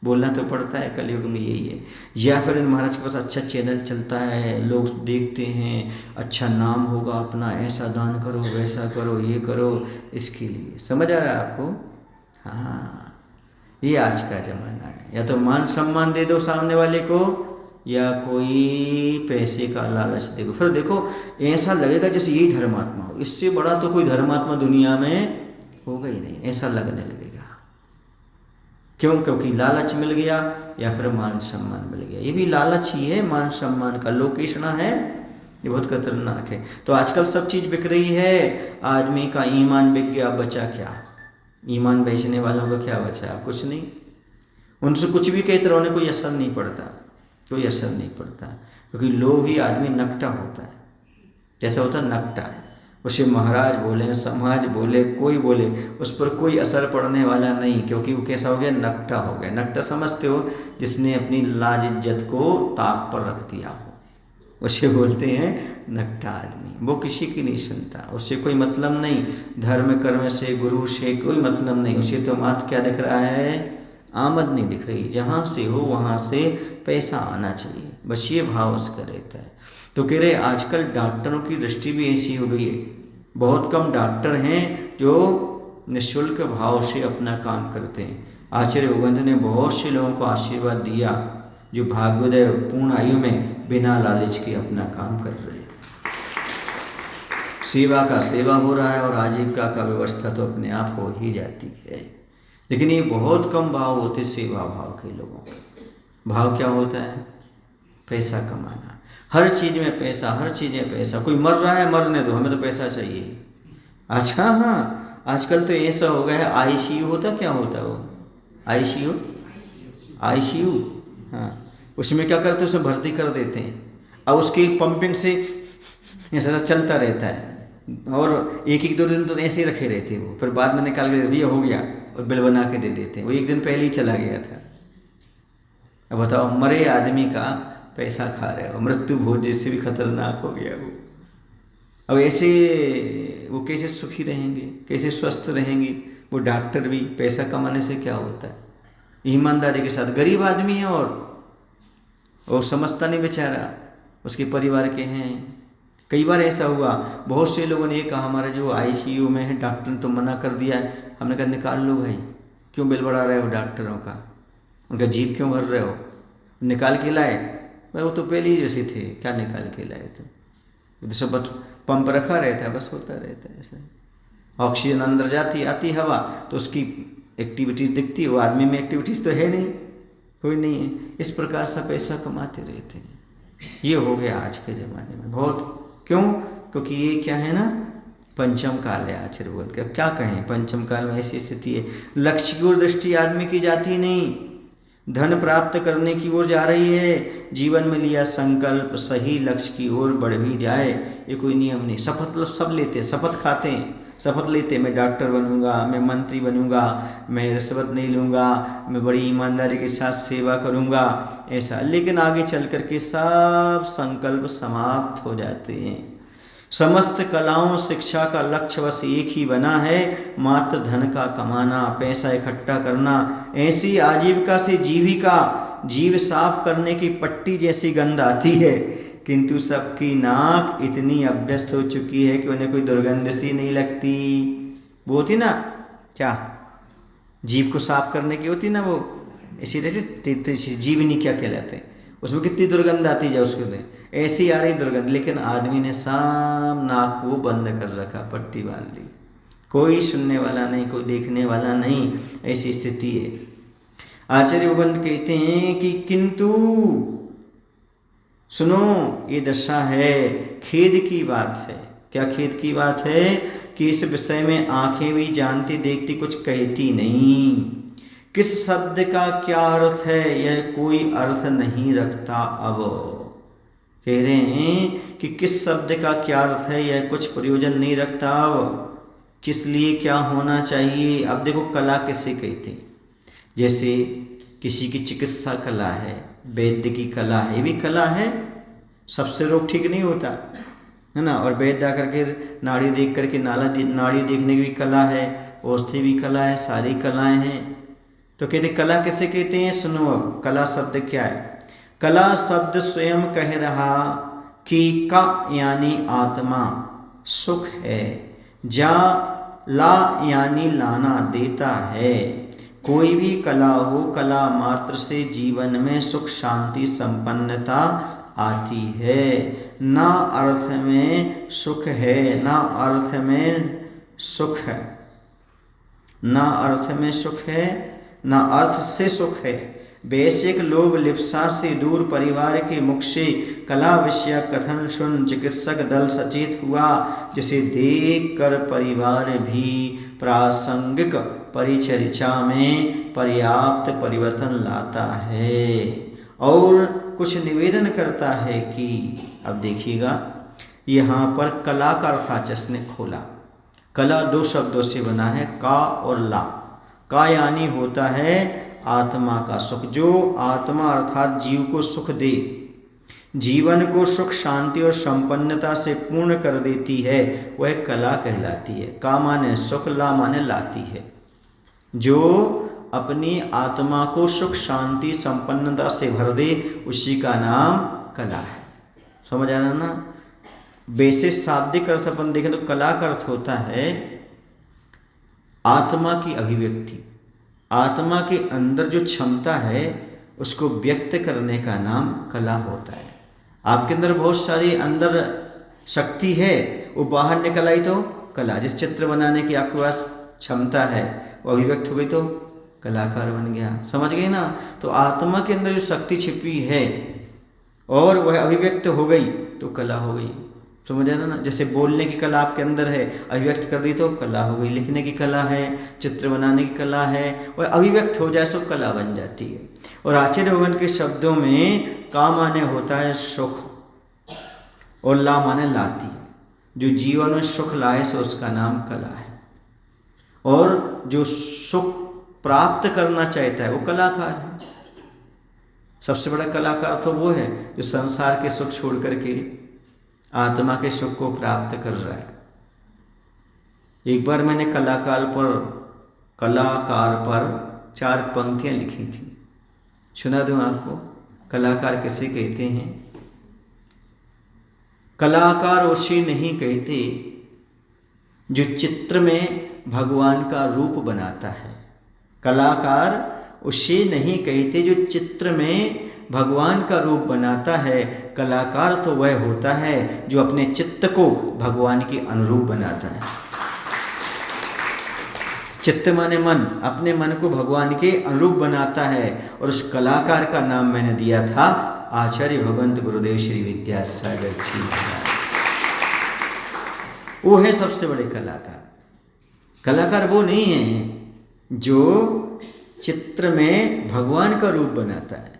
बोलना तो पड़ता है, कलयुग में यही है। या फिर महाराज के पास अच्छा चैनल चलता है, लोग देखते हैं, अच्छा नाम होगा अपना, ऐसा दान करो, वैसा करो, ये करो, इसके लिए। समझ आ रहा है आपको? हाँ, ये आज का ज़माना है। या तो मान सम्मान दे दो सामने वाले को, या कोई पैसे का लालच देखो। फिर देखो ऐसा लगेगा जैसे यही धर्मात्मा हो, इससे बड़ा तो कोई धर्मात्मा दुनिया में होगा ही नहीं, ऐसा लगने लगेगा। क्यों? क्योंकि लालच मिल गया या फिर मान सम्मान मिल गया। ये भी लालच ही है, मान सम्मान का लोकेशना है, ये बहुत खतरनाक है। तो आजकल सब चीज़ बिक रही है, आदमी का ईमान बिक गया, बचा क्या? ईमान बेचने वालों का क्या बचा? कुछ नहीं। उनसे कुछ भी कहते रहो, कोई असर नहीं पड़ता, कोई असर नहीं पड़ता, क्योंकि लोभी आदमी नकटा होता है। जैसा होता है नकटा, उसे महाराज बोले, समाज बोले, कोई बोले, उस पर कोई असर पड़ने वाला नहीं, क्योंकि वो कैसा हो गया? नकटा हो गया। नकटा समझते हो? जिसने अपनी लाज इज्जत को ताक पर रख दिया हो, उसे बोलते हैं नकटा आदमी। वो किसी की नहीं सुनता, उससे कोई मतलब नहीं, धर्म कर्म से, गुरु से कोई मतलब नहीं। उसे तो मात्र क्या दिख रहा है? आमद नहीं दिख रही, जहाँ से हो वहाँ से पैसा आना चाहिए, बस ये भाव उसका रहता है। तो कह रहे आजकल डॉक्टरों की दृष्टि भी ऐसी हो गई है, बहुत कम डॉक्टर हैं जो निःशुल्क भाव से अपना काम करते हैं। आचार्य गोविंद ने बहुत से लोगों को आशीर्वाद दिया जो भाग्योदय पूर्ण आयु में बिना लालच के अपना काम कर रहे हैं। सेवा का सेवा हो रहा है और आजीविका का व्यवस्था तो अपने आप हो ही जाती है। लेकिन ये बहुत कम भाव होते सेवा भाव के लोगों के। भाव क्या होता है? पैसा कमाना, हर चीज़ में पैसा, हर चीज़ में पैसा। कोई मर रहा है, मरने दो, हमें तो पैसा चाहिए। अच्छा हाँ, आजकल तो ऐसा हो गया है, आईसीयू होता, क्या होता है वो? आईसीयू, आईसीयू, हाँ, उसमें क्या करते हैं? उसे भर्ती कर देते हैं, अब उसकी पंपिंग से ऐसा चलता रहता है, और एक दो दिन तो ऐसे ही रखे रहते वो, फिर बाद में निकाल के भैया हो गया और बिल बना के दे देते हैं। वो एक दिन पहले ही चला गया था। अब बताओ, मरे आदमी का पैसा खा रहे हो, मृत्यु भोज जिससे भी खतरनाक हो गया वो। अब ऐसे वो कैसे सुखी रहेंगे, कैसे स्वस्थ रहेंगे? वो डॉक्टर भी पैसा कमाने से क्या होता है? ईमानदारी के साथ, गरीब आदमी है और समझता नहीं बेचारा, उसके परिवार के हैं। कई बार ऐसा हुआ, बहुत से लोगों ने ये कहा हमारे जो आईसीयू में है डॉक्टर ने तो मना कर दिया है। हमने कहा निकाल लो भाई, क्यों बिल बढ़ा रहे हो डॉक्टरों का? उनका जीप क्यों भर रहे हो? निकाल के लाए भाई, वो तो पहले ही जैसे थे, क्या निकाल के लाए थे? तो सब बस पंप रखा रहता है, बस होता रहता है ऐसा। ऑक्सीजन अंदर जाती आती हवा, तो उसकी एक्टिविटीज़ दिखती है, वो आदमी में एक्टिविटीज़ तो है नहीं, कोई नहीं है। इस प्रकार से पैसा कमाते रहते हैं। ये हो गया आज के ज़माने में बहुत। क्यों? क्योंकि ये क्या है ना, पंचम काल है आचार्य बोल के। अब क्या कहें, पंचम काल में ऐसी स्थिति है, लक्ष्य की ओर दृष्टि आदमी की जाती नहीं, धन प्राप्त करने की ओर जा रही है। जीवन में लिया संकल्प सही लक्ष्य की ओर बढ़ भी जाए, ये कोई नियम नहीं। शपथ सब लेते हैं, शपथ खाते हैं, शपथ लेते, मैं डॉक्टर बनूंगा, मैं मंत्री बनूंगा, मैं रिश्वत नहीं लूँगा, मैं बड़ी ईमानदारी के साथ सेवा करूंगा, ऐसा। लेकिन आगे चल कर के सब संकल्प समाप्त हो जाते हैं। समस्त कलाओं शिक्षा का लक्ष्य बस एक ही बना है, मात्र धन का कमाना, पैसा इकट्ठा करना। ऐसी आजीविका से जीविका, जीव साफ करने की पट्टी जैसी गंध आती है, किंतु सबकी नाक इतनी अभ्यस्त हो चुकी है कि उन्हें कोई दुर्गंध सी नहीं लगती। वो होती ना, क्या जीव को साफ करने की होती ना, वो इसी तरह जीवनी क्या कहलाते हैं, उसमें कितनी दुर्गंध आती है उसके लिए, ऐसी आ रही दुर्गंध। लेकिन आदमी ने सब नाक को बंद कर रखा, पट्टी बांध ली, कोई सुनने वाला नहीं, कोई देखने वाला नहीं, ऐसी स्थिति है। आचार्य गोविंद कहते हैं कि किंतु सुनो, ये दशा है, खेद की बात है। क्या खेद की बात है? कि इस विषय में आंखें भी जानती देखती कुछ कहती नहीं। किस शब्द का क्या अर्थ है यह कोई अर्थ नहीं रखता। अब कह रहे हैं कि किस शब्द का क्या अर्थ है यह कुछ प्रयोजन नहीं रखता। अब किस लिए क्या होना चाहिए। अब देखो, कला किसे कहते हैं? जैसे किसी की चिकित्सा कला है, वैद्य की कला है, ये भी कला है। सबसे रोग ठीक नहीं होता है ना, और वैद्य आकर के नाड़ी देख करके नाड़ी देखने की भी कला है, औषधि भी कला है, सारी कलाएं हैं। तो कहते कला किसे कहते हैं? सुनो अब, कला शब्द क्या है? कला शब्द स्वयं कह रहा कि का यानी आत्मा सुख है, जा ला यानी लाना देता है। कोई भी कला हो, कला मात्र से जीवन में सुख शांति संपन्नता आती है। ना अर्थ में सुख है, ना अर्थ में सुख है, ना अर्थ में सुख है, ना अर्थ से सुख है। बेसिक लोभ लिप्सा से दूर परिवार के मुख से कला विषय कथन सुन चिकित्सक दल सचेत हुआ, जिसे देख कर परिवार भी प्रासंगिक परिचर्चा में पर्याप्त परिवर्तन लाता है और कुछ निवेदन करता है कि अब देखिएगा यहाँ पर कला का अर्थ जिसने खोला। कला दो शब्दों से बना है, का और ला। का यानी होता है आत्मा का सुख, जो आत्मा अर्थात जीव को सुख दे, जीवन को सुख शांति और संपन्नता से पूर्ण कर देती है, वह कला कहलाती है। का माने सुख, ला माने लाती है। जो अपनी आत्मा को सुख शांति संपन्नता से भर दे, उसी का नाम कला है। समझ आ रहा ना? वैसे शाब्दिक अर्थ अपन देखें तो कला का अर्थ होता है आत्मा की अभिव्यक्ति। आत्मा के अंदर जो क्षमता है उसको व्यक्त करने का नाम कला होता है। आपके अंदर बहुत सारी अंदर शक्ति है, वो बाहर निकल आई तो कला। जिस चित्र बनाने की आपके पास क्षमता है वो अभिव्यक्त हो गई तो कलाकार बन गया। समझ गए ना? तो आत्मा के अंदर जो शक्ति छिपी है और वह अभिव्यक्त हो गई तो कला हो गई। समझ आ रहा ना? जैसे बोलने की कला आपके अंदर है, अभिव्यक्त कर दी तो कला हो गई। लिखने की कला है, चित्र बनाने की कला है, वह अभिव्यक्त हो जाए तो कला बन जाती है। और आचार्य भगवान के शब्दों में का माने होता है सुख और ला माने लाती है। जो जीवन में सुख लाए सो उसका नाम कला है, और जो सुख प्राप्त करना चाहता है वो कलाकार है। सबसे बड़ा कलाकार तो वो है जो संसार के सुख छोड़ करके आत्मा के सुख को प्राप्त कर रहा है। एक बार मैंने कलाकार पर 4 पंक्तियां लिखी थी, सुना दूं आपको। कलाकार किसे कहते हैं? कलाकार उसे नहीं कहते जो चित्र में भगवान का रूप बनाता है। कलाकार उसे नहीं कहते जो चित्र में भगवान का रूप बनाता है। कलाकार तो वह होता है जो अपने चित्त को भगवान के अनुरूप बनाता है। चित्त माने मन, अपने मन को भगवान के अनुरूप बनाता है। और उस कलाकार का नाम मैंने दिया था आचार्य भगवंत गुरुदेव श्री विद्यासागर जी। वो है सबसे बड़े कलाकार। कलाकार वो नहीं है जो चित्र में भगवान का रूप बनाता है,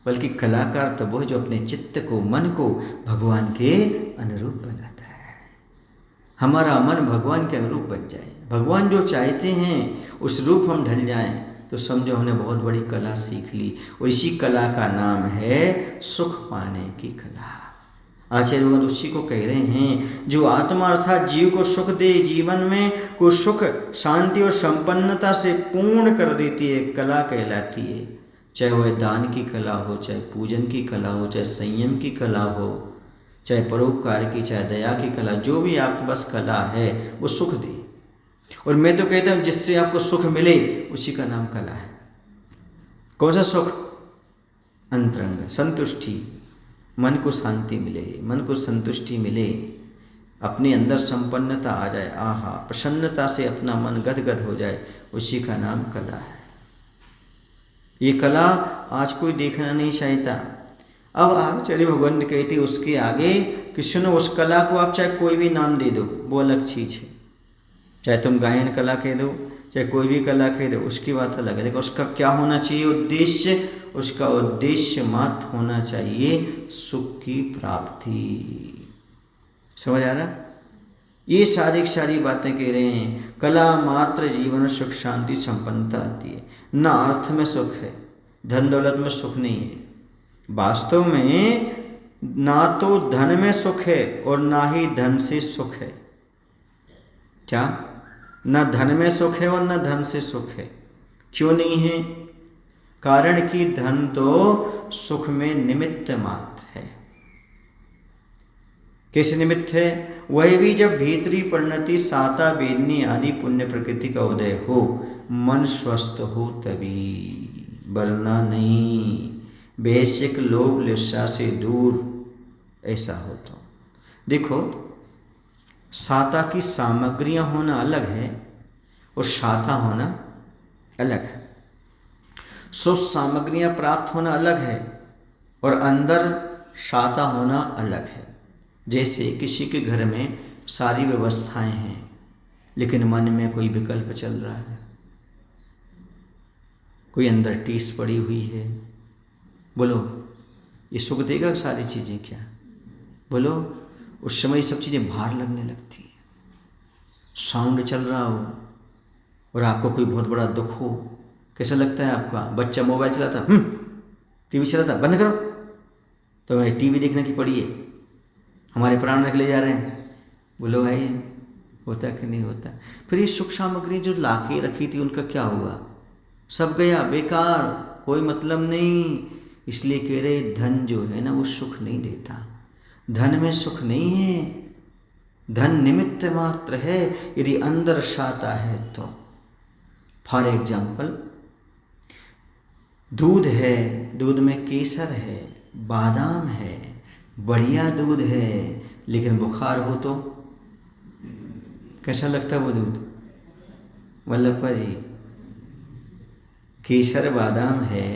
बल्कि कलाकार तो वो जो अपने चित्त को, मन को भगवान के अनुरूप बनाता है। हमारा मन भगवान के अनुरूप बन जाए, भगवान जो चाहते हैं उस रूप हम ढल जाएं, तो समझो हमने बहुत बड़ी कला सीख ली। और इसी कला का नाम है सुख पाने की कला। आचार्य भगवान उसी को कह रहे हैं जो आत्मा अर्थात जीव को सुख दे, जीवन में को सुख शांति और संपन्नता से पूर्ण कर देती है, कला कहलाती है। चाहे वह दान की कला हो, चाहे पूजन की कला हो, चाहे संयम की कला हो, चाहे परोपकार की, चाहे दया की कला, जो भी आपके पास कला है वो सुख दे। और मैं तो कहता हूँ जिससे आपको सुख मिले उसी का नाम कला है। कौन सा सुख? अंतरंग संतुष्टि, मन को शांति मिले, मन को संतुष्टि मिले, अपने अंदर संपन्नता आ जाए, आहा प्रसन्नता से अपना मन गदगद हो जाए, उसी का नाम कला है। ये कला आज कोई देखना नहीं चाहता। अब आचार्य भगवान कहते उसके आगे कि सुनो, उस कला को आप चाहे कोई भी नाम दे दो, वो अलग चीज़ है। चाहे तुम गायन कला कह दो, चाहे कोई भी कला कह दो, उसकी बात अलग है। लेकिन उसका क्या होना चाहिए उद्देश्य? उसका उद्देश्य मात्र होना चाहिए सुख की प्राप्ति। समझ आ रहा? ये सारी बातें कह रहे हैं। कला मात्र जीवन सुख शांति संपन्नता आती है। ना अर्थ में सुख है, धन दौलत में सुख नहीं है। वास्तव में ना तो धन में सुख है और ना ही धन से सुख है। क्या? न धन में सुख है और न धन से सुख है। क्यों नहीं है? कारण कि धन तो सुख में निमित्त मात्र है। कैसे निमित्त है? वही भी जब भीतरी परिणति साता वेदनी आदि पुण्य प्रकृति का उदय हो, मन स्वस्थ हो तभी, वरना नहीं। बेसिक लोभ लिप्सा से दूर ऐसा हो तो देखो, साता की सामग्रियां होना अलग है और शाता होना अलग है। सो सामग्रियां प्राप्त होना अलग है और अंदर शाता होना अलग है। जैसे किसी के घर में सारी व्यवस्थाएं हैं लेकिन मन में कोई विकल्प चल रहा है, कोई अंदर टीस पड़ी हुई है। बोलो ये सुख देगा सारी चीज़ें क्या? बोलो उस समय सब चीज़ें भार लगने लगती है। साउंड चल रहा हो और आपको कोई बहुत बड़ा दुख हो, कैसा लगता है आपका? बच्चा मोबाइल चलाता, टीवी चलाता, बंद करो, तो मैं टीवी देखने की पड़ी है, हमारे प्राण रख ले जा रहे हैं। बोलो भाई होता कि नहीं होता? फिर ये सुख सामग्री जो लाके रखी थी उनका क्या हुआ? सब गया, बेकार, कोई मतलब नहीं। इसलिए कह रहे धन जो है ना वो सुख नहीं देता। धन में सुख नहीं है, धन निमित्त मात्र है। यदि अंदर शाता है तो फॉर एग्जाम्पल दूध है, दूध में केसर है, बादाम है, बढ़िया दूध है, लेकिन बुखार हो तो कैसा लगता है वो दूध? वल्लभा जी, केसर बादाम है,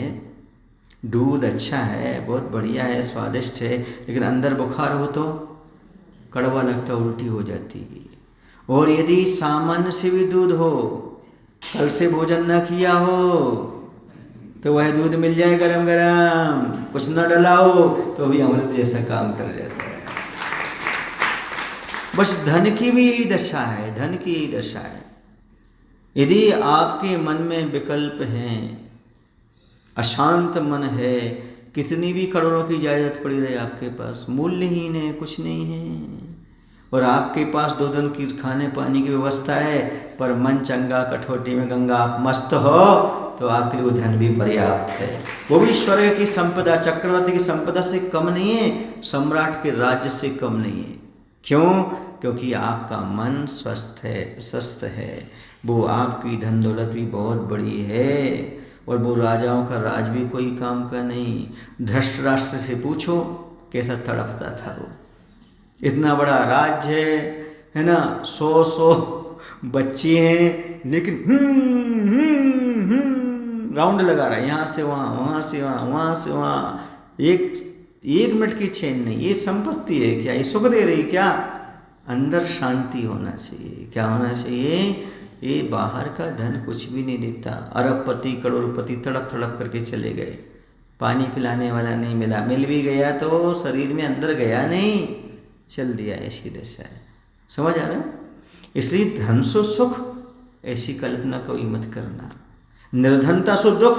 दूध अच्छा है, बहुत बढ़िया है, स्वादिष्ट है, लेकिन अंदर बुखार हो तो कड़वा लगता, उल्टी हो जाती है। और यदि सामान्य से भी दूध हो, कल से भोजन न किया हो, तो वह दूध मिल जाए गरम गरम, कुछ न डलाओ तो भी अमृत जैसा काम कर जाता है। बस धन की भी यही दशा है, धन की यही दशा है। यदि आपके मन में विकल्प हैं, अशांत मन है, कितनी भी करोड़ों की जायदाद पड़ी रहे आपके पास, मूल्यहीन है, कुछ नहीं है, और आपके पास 2 दिन की खाने पानी की व्यवस्था है, पर मन चंगा कठौती में गंगा, आप मस्त हो, तो आपके लिए वो धन भी पर्याप्त है। वो भी स्वर्ग की संपदा, चक्रवर्ती की संपदा से कम नहीं है, सम्राट के राज्य से कम नहीं है। क्यों? क्योंकि आपका मन स्वस्थ है। वो आपकी धन दौलत भी बहुत बड़ी है, और वो राजाओं का राज भी कोई काम का नहीं। धृतराष्ट्र से पूछो कैसा तड़पता था वो, इतना बड़ा राज्य है ना, 100 बच्चे हैं, लेकिन राउंड लगा रहा है, यहाँ से वहाँ, वहाँ से वहाँ, वहाँ से वहाँ, एक मिनट की चैन नहीं। ये संपत्ति है क्या? ये सुख दे रही क्या? अंदर शांति होना चाहिए। क्या होना चाहिए? ये बाहर का धन कुछ भी नहीं देता। अरबपति करोड़पति तड़प तड़प करके चले गए, पानी पिलाने वाला नहीं मिला, मिल भी गया तो शरीर में अंदर गया नहीं, चल दिया। ऐसी दशा है, समझ आ रहा है? इसलिए धन सो सुख ऐसी कल्पना कभी मत करना, निर्धनता सो दुख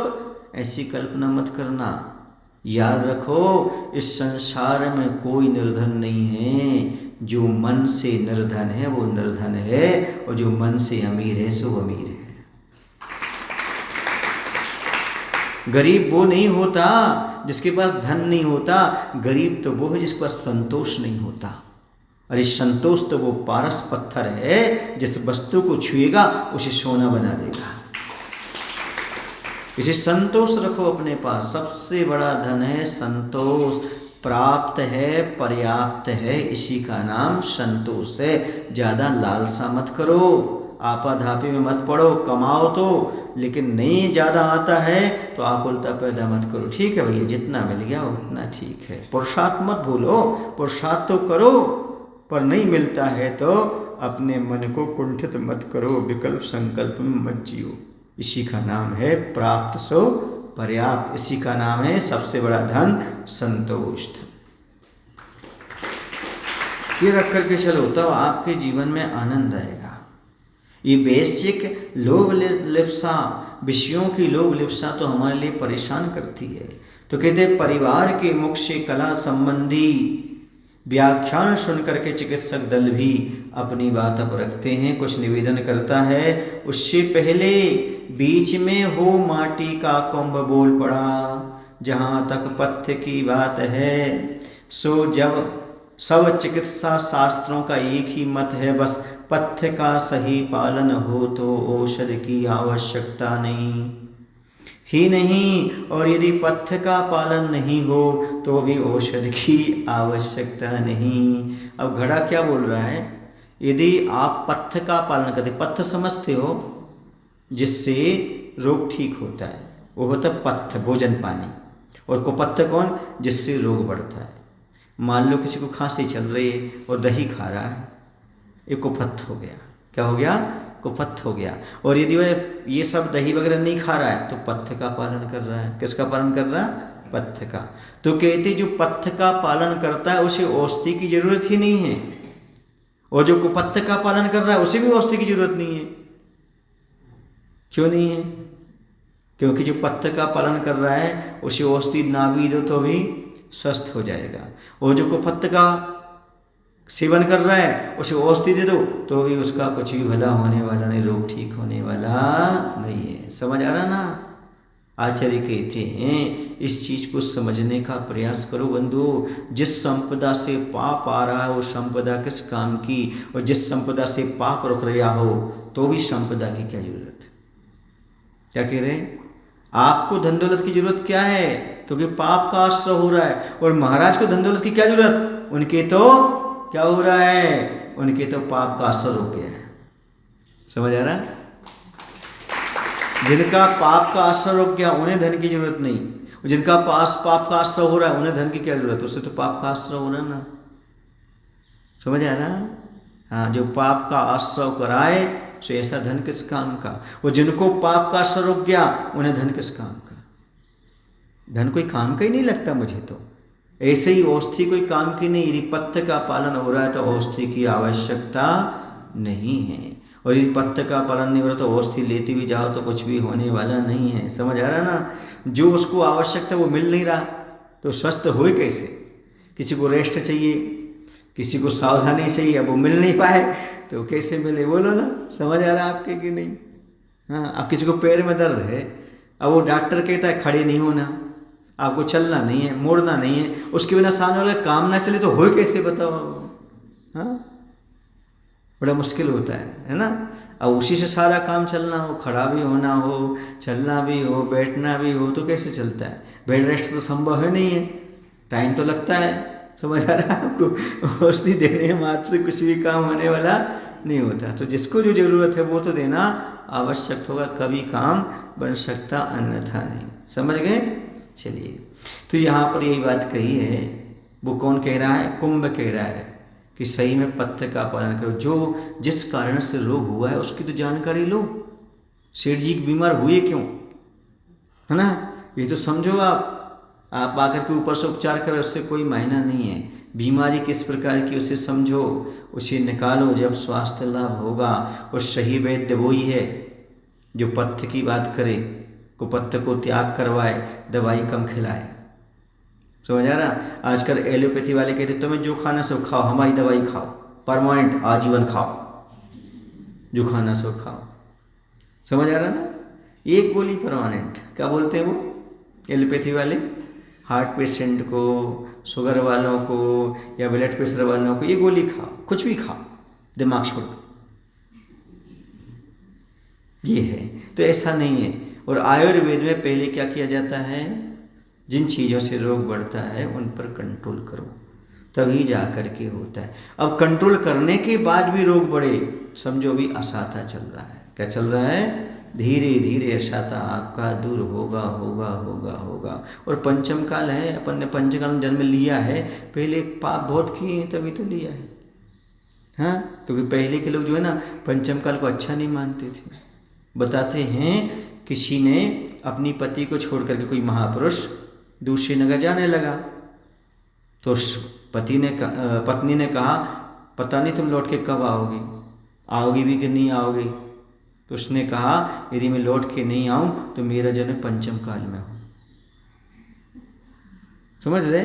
ऐसी कल्पना मत करना। याद रखो इस संसार में कोई निर्धन नहीं है। जो मन से निर्धन है वो निर्धन है, और जो मन से अमीर है सो अमीर है। गरीब वो नहीं होता जिसके पास धन नहीं होता, गरीब तो वो है जिसके पास संतोष नहीं होता। और इस संतोष तो वो पारस पत्थर है, जिस वस्तु को छुएगा उसे सोना बना देगा। इसे संतोष रखो अपने पास, सबसे बड़ा धन है संतोष। प्राप्त है, पर्याप्त है, इसी का नाम संतोष है। ज़्यादा लालसा मत करो, आपाधापी में मत पड़ो। कमाओ तो, लेकिन नहीं ज़्यादा आता है तो आकुलता पैदा मत करो। ठीक है भैया, जितना मिल गया उतना ठीक है। पुरुषार्थ मत भूलो, पुरुषार्थ तो करो, पर नहीं मिलता है तो अपने मन को कुंठित मत करो, विकल्प संकल्प में मत जियो। इसी का नाम है प्राप्त सो पर्याप्त, इसी का नाम है सबसे बड़ा धन संतोष। ये रख करके चलो तो आपके जीवन में आनंद आएगा। ये बेसिक लोभ लिप्सा, विषयों की लोभ लिप्सा तो हमारे लिए परेशान करती है। तो कहते परिवार के मुख से कला संबंधी व्याख्यान सुन करके चिकित्सक दल भी अपनी बात अब रखते हैं, कुछ निवेदन करता है। उससे पहले बीच में हो माटी का कुंभ बोल पड़ा, जहाँ तक पथ्य की बात है सो जब सब चिकित्सा शास्त्रों का एक ही मत है, बस पथ्य का सही पालन हो तो औषधि की आवश्यकता नहीं ही नहीं, और यदि पथ्य का पालन नहीं हो तो भी औषधि की आवश्यकता नहीं। अब घड़ा क्या बोल रहा है, यदि आप पथ्य का पालन करते, पथ्य समझते हो जिससे रोग ठीक होता है, वो होता है पथ्य भोजन पानी, और कुपथ्य कौन, जिससे रोग बढ़ता है। मान लो किसी को खांसी चल रही है और दही खा रहा है, ये कुपथ्य हो गया। क्या हो गया, कुपथ्य हो गया। और यदि वह ये सब दही वगैरह नहीं खा रहा है तो पथ्य का पालन कर रहा है। किसका पालन कर रहा है, पथ्य का। तो कहते जो पथ्य का पालन करता है उसे औषधि की जरूरत ही नहीं है, और जो कुपथ्य का पालन कर रहा है उसे भी औषधि की जरूरत नहीं है। क्यों नहीं है, क्योंकि जो पथ्य का पालन कर रहा है उसे औषधि ना भी दो तो भी स्वस्थ हो जाएगा, और जो कुपथ्य का सेवन कर रहा है उसे औषधि दे दो तो भी उसका कुछ भी भला होने वाला नहीं, रोग ठीक होने वाला नहीं है। समझ आ रहा ना। आचार्य कहते हैं इस चीज को समझने का प्रयास करो बंधु। जिस संपदा से पाप आ रहा है वो संपदा किस काम की, और जिस संपदा से पाप रुक रहा हो तो भी संपदा की क्या जरूरत। क्या कह रहे हैं, आपको धन दौलत की जरूरत क्या है, क्योंकि पाप का आश्रय हो रहा है। और महाराज को धन दौलत की क्या जरूरत, उनके तो क्या हो रहा है, उनके तो पाप का असर हो गया है। समझ आ रहा है। जिनका पाप का असर हो गया उन्हें धन की जरूरत नहीं, और जिनका पाप का असर हो रहा है उन्हें धन की क्या जरूरत, उससे तो पाप का आश्रय हो रहा है ना। समझ आ रहा है। हाँ, जो पाप का आश्रय कराए सो ऐसा धन किस काम का, और जिनको पाप का असर हो गया उन्हें धन किस काम का। धन कोई काम का ही नहीं लगता मुझे तो। ऐसे ही औषधि कोई काम की नहीं, यदि पथ्य का पालन हो रहा है तो औषधि की आवश्यकता नहीं है, और यदि पथ्य का पालन नहीं हो रहा तो औषधि लेते भी जाओ तो कुछ भी होने वाला नहीं है। समझ आ रहा ना। जो उसको आवश्यकता वो मिल नहीं रहा तो स्वस्थ होए कैसे। किसी को रेस्ट चाहिए, किसी को सावधानी चाहिए, अब वो मिल नहीं पाए तो कैसे मिले, बोलो ना। समझ आ रहा आपके कि नहीं। हाँ, अब किसी को पैर में दर्द है, अब वो डॉक्टर कहता है खड़े नहीं होना, आपको चलना नहीं है, मोड़ना नहीं है, उसके बिना सामने वाला काम ना चले तो हो कैसे, बताओ। हाँ, बड़ा मुश्किल होता है ना। अब उसी से सारा काम चलना हो, खड़ा भी होना हो, चलना भी हो, बैठना भी हो, तो कैसे चलता है। बेड रेस्ट तो संभव है नहीं है, टाइम तो लगता है। समझ आ रहा है आपको। औषधि देने मात्र से कुछ भी काम होने वाला नहीं होता। तो जिसको जो जरूरत है वो तो देना आवश्यक होगा, कभी काम बन सकता अन्यथा नहीं। समझ गए। चलिए, तो यहाँ पर यही बात कही है। वो कौन कह रहा है, कुंभ कह रहा है कि सही में पथ्य का पालन करो। जो जिस कारण से रोग हुआ है उसकी तो जानकारी लो। सेठ जी बीमार हुए क्यों, है ना, ये तो समझो। आप आकर के ऊपर से उपचार करो, उससे कोई मायना नहीं है। बीमारी किस प्रकार की उसे समझो, उसे निकालो, जब स्वास्थ्य लाभ होगा। और सही वैद्य वही है जो पथ्य की बात करे, कुपथ्य को त्याग करवाए, दवाई कम खिलाए। समझ आ रहा। आजकल एलोपैथी वाले कहते तुम्हें जो खाना सो खाओ, हमारी दवाई खाओ, परमानेंट आजीवन खाओ, जो खाना सो खाओ। समझ आ रहा ना। एक गोली परमानेंट, क्या बोलते हैं वो एलोपैथी वाले, हार्ट पेशेंट को, शुगर वालों को या ब्लड प्रेशर वालों को, ये गोली खाओ, कुछ भी खाओ, दिमाग छोड़। ये है, तो ऐसा नहीं है। और आयुर्वेद में पहले क्या किया जाता है, जिन चीज़ों से रोग बढ़ता है उन पर कंट्रोल करो, तभी जा कर के होता है। अब कंट्रोल करने के बाद भी रोग बढ़े, समझो भी असाता चल रहा है। क्या चल रहा है, धीरे धीरे असाता आपका दूर होगा होगा होगा होगा। और पंचम काल है, अपन ने पंचकाल में जन्म लिया है, पहले पाप बहुत किए हैं तभी तो लिया है। हाँ, क्योंकि पहले के लोग जो है ना पंचम काल को अच्छा नहीं मानते थे। बताते हैं किसी ने अपनी पति को छोड़ करके, कोई महापुरुष दूसरी नगर जाने लगा, तो पत्नी ने कहा पता नहीं तुम लौट के कब आओगी, आओगी भी कि नहीं आओगी। तो उसने कहा यदि मैं लौट के नहीं आऊँ तो मेरा जन्म पंचम काल में हो। समझ रहे।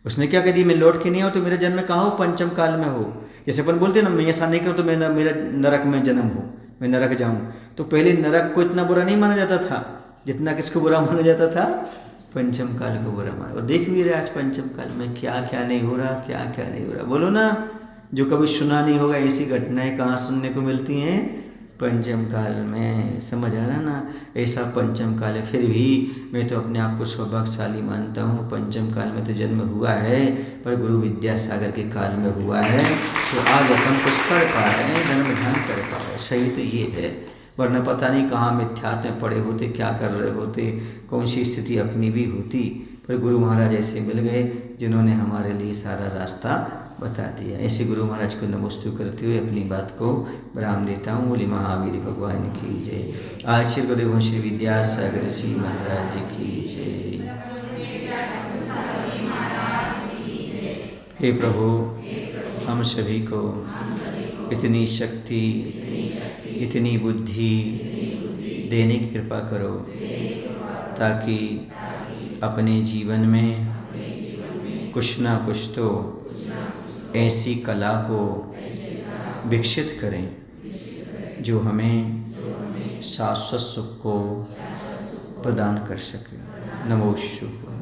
उसने क्या कह दी, मैं लौट के नहीं आऊँ तो मेरा जन्म कहाँ हो, पंचम काल में हो। जैसे अपन बोलते हैं ना, मैं ऐसा नहीं करूँ तो मेरा मेरा नरक में जन्म हो, मैं नरक जाऊँ। तो पहले नरक को इतना बुरा नहीं माना जाता था जितना किसको बुरा माना जाता था, पंचम काल को बुरा माना। और देख भी रहे आज पंचम काल में क्या क्या नहीं हो रहा, क्या क्या नहीं हो रहा। बोलो ना, जो कभी सुना नहीं होगा ऐसी घटनाएं कहाँ सुनने को मिलती हैं, पंचम काल में। समझ आ रहा ना, ऐसा पंचम काल है। फिर भी मैं तो अपने आप को सौभाग्यशाली मानता हूँ, पंचम काल में तो जन्म हुआ है, पर गुरु विद्यासागर के काल में हुआ है। तो आज अपन कुछ कर पा रहे हैं, जन्म ध्यान कर पा रहे हैं, सही तो ये है। वरना पता नहीं कहाँ मिथ्यात्व में पड़े होते, क्या कर रहे होते, कौन सी स्थिति अपनी भी होती। पर गुरु महाराज ऐसे मिल गए जिन्होंने हमारे लिए सारा रास्ता बता दिया। ऐसे गुरु महाराज को नमस्ते करते हुए अपनी बात को विराम देता हूँ। बोली महावीर भगवान की जय। आज श्री गुरुदेव श्री विद्यासागर जी महाराज की जय। हे प्रभु, हम सभी को इतनी शक्ति, इतनी बुद्धि देने की कृपा करो ताकि अपने जीवन में कुछ ना कुछ तो ऐसी कला को विकसित करें जो हमें शाश्वत सुख को प्रदान कर सके। नमो शिवाय।